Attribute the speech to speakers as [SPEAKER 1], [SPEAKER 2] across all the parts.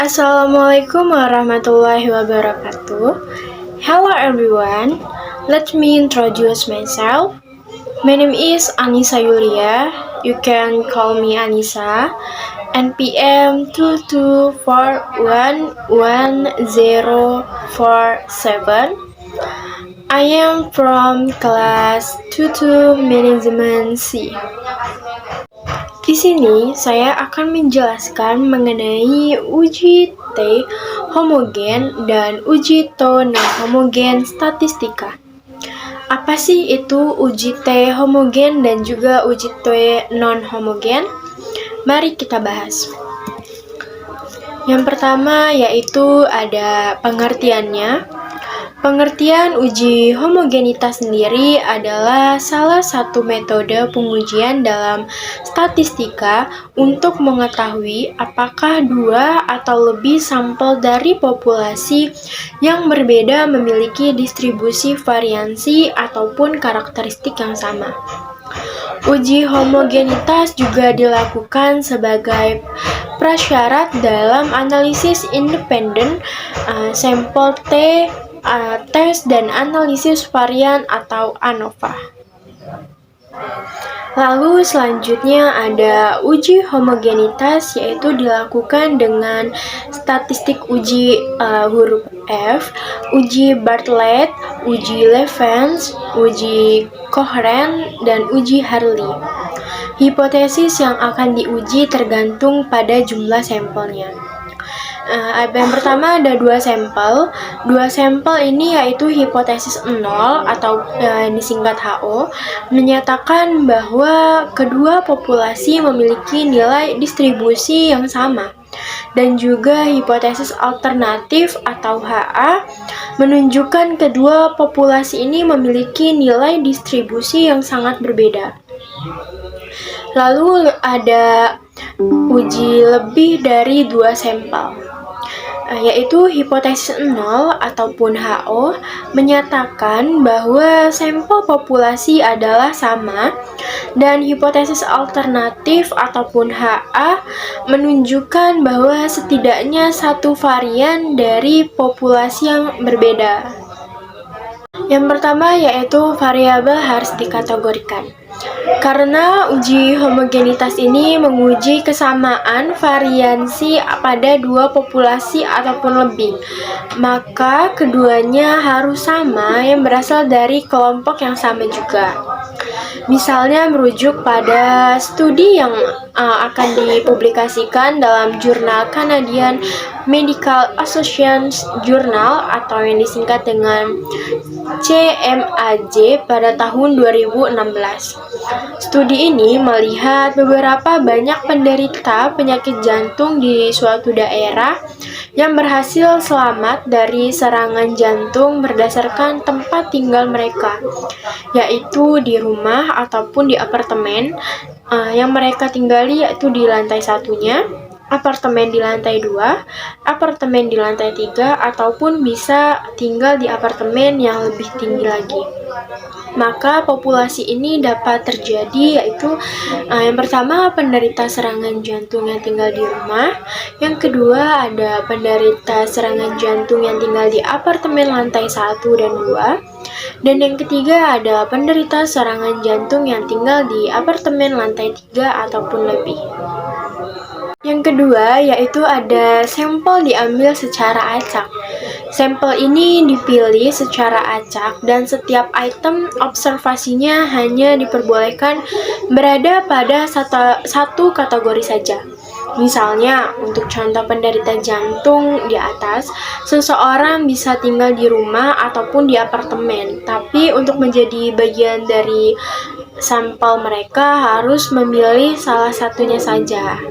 [SPEAKER 1] Assalamualaikum warahmatullahi wabarakatuh. Hello everyone, let me introduce myself. My name is Anissa Yulia. You can call me Anissa. NPM 224111047. I am from class 22 Management C. Di sini saya akan menjelaskan mengenai uji T homogen dan uji T non-homogen statistika. Apa sih itu uji T homogen dan juga uji T non-homogen? Mari kita bahas. Yang pertama yaitu ada pengertiannya. Pengertian uji homogenitas sendiri adalah salah satu metode pengujian dalam statistika untuk mengetahui apakah dua atau lebih sampel dari populasi yang berbeda memiliki distribusi variansi ataupun karakteristik yang sama. Uji homogenitas juga dilakukan sebagai prasyarat dalam analisis independen sampel T, tes dan analisis varian atau ANOVA. Lalu selanjutnya ada uji homogenitas, yaitu dilakukan dengan statistik uji huruf F, uji Bartlett, uji Levens, uji Cohen, dan uji Hartley. Hipotesis yang akan diuji tergantung pada jumlah sampelnya. Yang pertama ada dua sampel. Dua sampel ini yaitu hipotesis 0 atau disingkat HO, menyatakan bahwa kedua populasi memiliki nilai distribusi yang sama. Dan juga hipotesis alternatif atau HA menunjukkan kedua populasi ini memiliki nilai distribusi yang sangat berbeda. Lalu ada uji lebih dari dua sampel, yaitu hipotesis 0 ataupun HO menyatakan bahwa sampel populasi adalah sama, dan hipotesis alternatif ataupun HA menunjukkan bahwa setidaknya satu varian dari populasi yang berbeda. Yang pertama yaitu variabel harus dikategorikan. Karena uji homogenitas ini menguji kesamaan variansi pada dua populasi ataupun lebih, maka keduanya harus sama yang berasal dari kelompok yang sama juga. Misalnya merujuk pada studi yang akan dipublikasikan dalam jurnal Canadian Medical Association Journal atau yang disingkat dengan CMAJ pada tahun 2016. Studi ini melihat beberapa banyak penderita penyakit jantung di suatu daerah yang berhasil selamat dari serangan jantung berdasarkan tempat tinggal mereka, yaitu di rumah ataupun di apartemen yang mereka tinggali, yaitu di lantai satunya, apartemen di lantai 2, apartemen di lantai 3, ataupun bisa tinggal di apartemen yang lebih tinggi lagi. Maka populasi ini dapat terjadi, yaitu yang pertama penderita serangan jantung yang tinggal di rumah, yang kedua ada penderita serangan jantung yang tinggal di apartemen lantai 1 dan 2, dan yang ketiga ada penderita serangan jantung yang tinggal di apartemen lantai 3 ataupun lebih. Yang kedua yaitu ada sampel diambil secara acak. Sampel ini dipilih secara acak dan setiap item observasinya hanya diperbolehkan berada pada satu kategori saja. Misalnya, untuk contoh penderita jantung di atas, seseorang bisa tinggal di rumah ataupun di apartemen, tapi untuk menjadi bagian dari sampel mereka harus memilih salah satunya saja.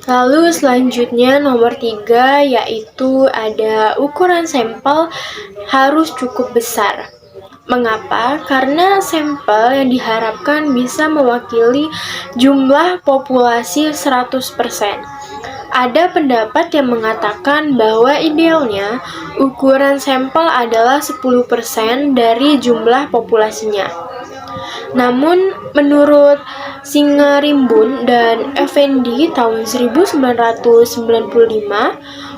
[SPEAKER 1] Lalu selanjutnya nomor 3 yaitu ada ukuran sampel harus cukup besar. Mengapa? Karena sampel yang diharapkan bisa mewakili jumlah populasi 100%. Ada pendapat yang mengatakan bahwa idealnya ukuran sampel adalah 10% dari jumlah populasinya. Namun menurut Singarimbun dan Effendi tahun 1995,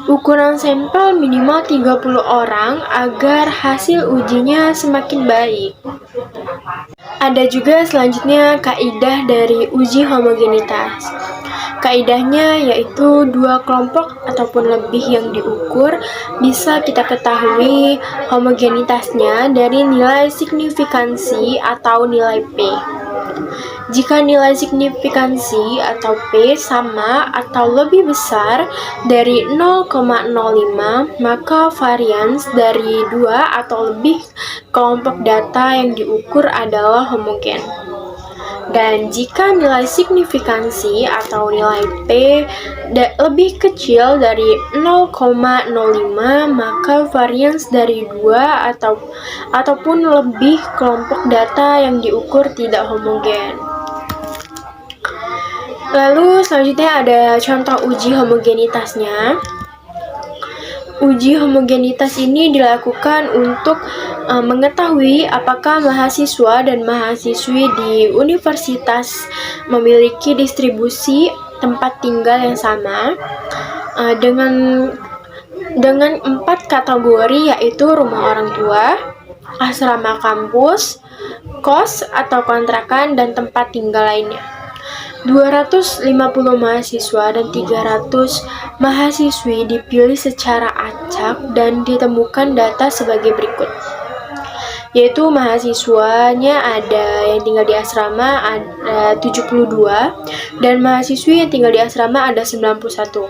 [SPEAKER 1] ukuran sampel minimal 30 orang agar hasil ujinya semakin baik. Ada juga selanjutnya kaidah dari uji homogenitas. Kaidahnya yaitu dua kelompok ataupun lebih yang diukur bisa kita ketahui homogenitasnya dari nilai signifikansi atau nilai P. Jika nilai signifikansi atau P sama atau lebih besar dari 0,05, maka varians dari dua atau lebih kelompok data yang diukur adalah homogen. Dan jika nilai signifikansi atau nilai P lebih kecil dari 0,05, maka varians dari dua ataupun lebih kelompok data yang diukur tidak homogen. Lalu selanjutnya ada contoh uji homogenitasnya. Uji homogenitas ini dilakukan untuk mengetahui apakah mahasiswa dan mahasiswi di universitas memiliki distribusi tempat tinggal yang sama dengan 4 kategori, yaitu rumah orang tua, asrama kampus, kos atau kontrakan, dan tempat tinggal lainnya. 250 mahasiswa dan 300 mahasiswi dipilih secara acak dan ditemukan data sebagai berikut. Yaitu mahasiswanya ada yang tinggal di asrama ada 72 dan mahasiswi yang tinggal di asrama ada 91.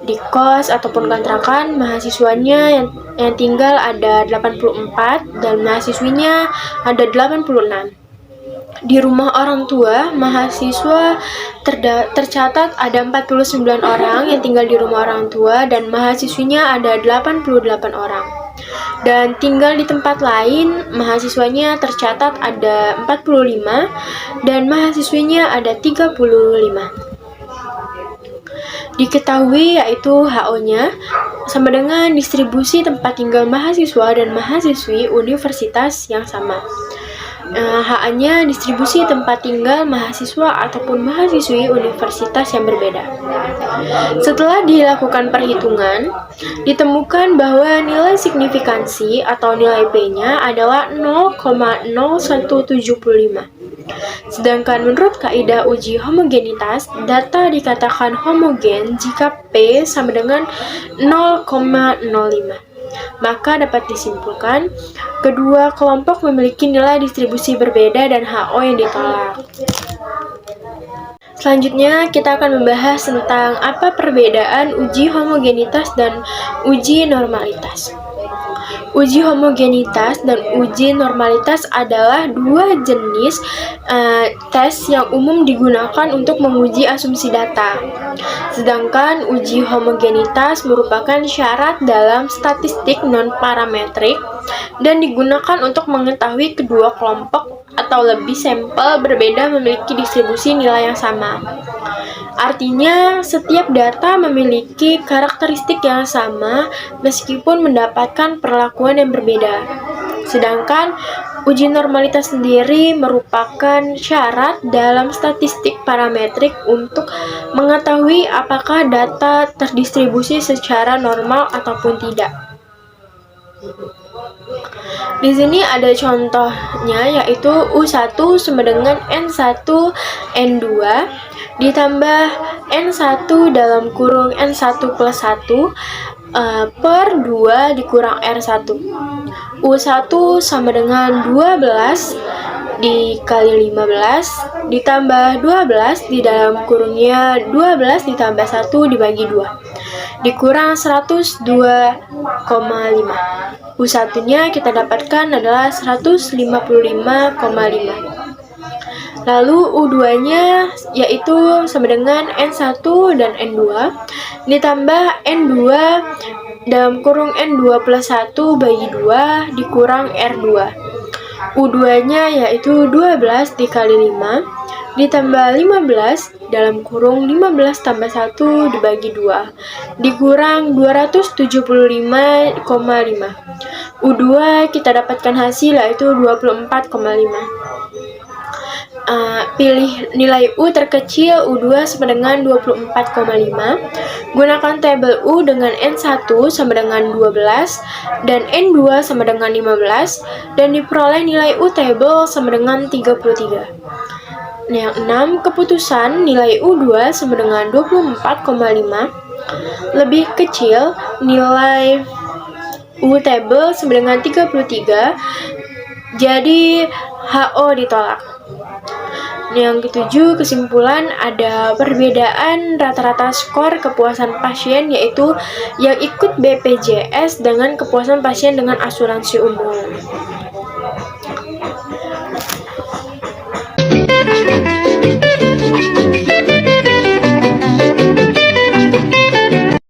[SPEAKER 1] Di kos ataupun kontrakan, mahasiswanya yang tinggal ada 84 dan mahasiswinya ada 86. Di rumah orang tua, mahasiswa tercatat ada 49 orang yang tinggal di rumah orang tua dan mahasiswinya ada 88 orang. Dan tinggal di tempat lain, mahasiswanya tercatat ada 45 dan mahasiswinya ada 35. Diketahui yaitu HO-nya sama dengan distribusi tempat tinggal mahasiswa dan mahasiswi universitas yang sama. H-nya distribusi tempat tinggal mahasiswa ataupun mahasiswi universitas yang berbeda. Setelah dilakukan perhitungan, ditemukan bahwa nilai signifikansi atau nilai P-nya adalah 0,0175. Sedangkan menurut kaidah uji homogenitas, data dikatakan homogen jika P sama dengan 0,05. Maka dapat disimpulkan, kedua kelompok memiliki nilai distribusi berbeda dan HO yang ditolak. Selanjutnya, kita akan membahas tentang apa perbedaan uji homogenitas dan uji normalitas. Uji homogenitas dan uji normalitas adalah dua jenis tes yang umum digunakan untuk menguji asumsi data. Sedangkan uji homogenitas merupakan syarat dalam statistik non-parametrik dan digunakan untuk mengetahui kedua kelompok atau lebih sampel berbeda memiliki distribusi nilai yang sama. Artinya, setiap data memiliki karakteristik yang sama meskipun mendapatkan perlakuan yang berbeda. Sedangkan uji normalitas sendiri merupakan syarat dalam statistik parametrik untuk mengetahui apakah data terdistribusi secara normal ataupun tidak. Di sini ada contohnya, yaitu U1 sama dengan N1 N2 ditambah N1 dalam kurung N1 plus 1 per 2 dikurang R1. U1 sama dengan 12 dikali 15 ditambah 12 di dalam kurungnya 12 ditambah 1 dibagi 2 dikurang 102,5. U1-nya kita dapatkan adalah 155,5. Lalu U2-nya yaitu sama dengan N1 dan N2 ditambah N2 dalam kurung N2 plus 1 bagi 2 dikurang R2. U2-nya yaitu 12 dikali 5 ditambah 15 dalam kurung 15 tambah 1 dibagi 2 dikurang 275,5. U2 kita dapatkan hasil yaitu 24,5. pilih nilai U terkecil U2 sama dengan 24,5. Gunakan tabel U dengan N1 sama dengan 12 dan N2 sama dengan 15 dan diperoleh nilai U tabel sama dengan 33. Yang 6, keputusan nilai U2 sama dengan 24,5 lebih kecil nilai U tabel sama dengan 33, jadi HO ditolak. Yang ketujuh, kesimpulan ada perbedaan rata-rata skor kepuasan pasien yaitu yang ikut BPJS dengan kepuasan pasien dengan asuransi umum.